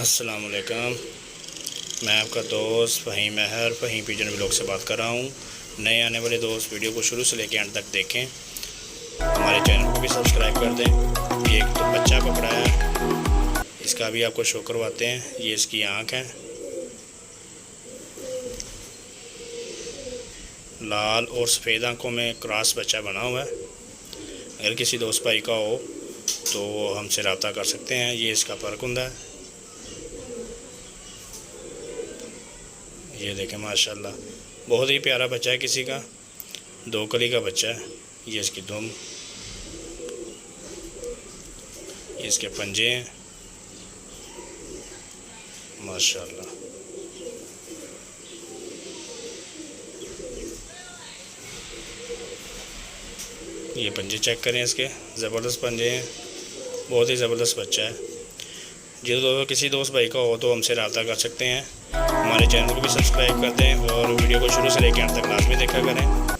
अस्सलाम वालेकुम। मैं आपका दोस्त फ़हीम महर फ़हीम पिजन व्लॉग से बात कर रहा हूँ। नए आने वाले दोस्त वीडियो को शुरू से लेकर अंत तक देखें। हमारे चैनल को भी सब्सक्राइब कर दें। ये एक तो बच्चा पकड़ा है, इसका भी आपको शो करवाते हैं। ये इसकी आँख है, लाल और सफ़ेद आँखों में क्रॉस बच्चा बना हुआ है। अगर किसी दोस्त भाई का हो तो वो हमसे रब्ता कर सकते हैं। ये इसका परकुंदा है। ये देखें माशाल्लाह, बहुत ही प्यारा बच्चा है। किसी का दो कली का बच्चा है। ये इसकी दुम, ये इसके पंजे हैं माशाल्लाह। ये पंजे चेक करें, इसके ज़बरदस्त पंजे हैं। बहुत ही ज़बरदस्त बच्चा है। जो किसी दोस्त भाई का हो तो हमसे रब्ता कर सकते हैं। हमारे चैनल को भी सब्सक्राइब कर दें और वीडियो को शुरू से लेकर अंत तक लाजमी देखा करें।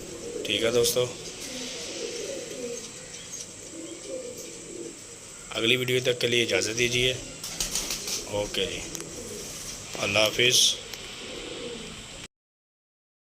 ठीक है दोस्तों, अगली वीडियो तक के लिए इजाज़त दीजिए। ओके जी, अल्लाह हाफिज़।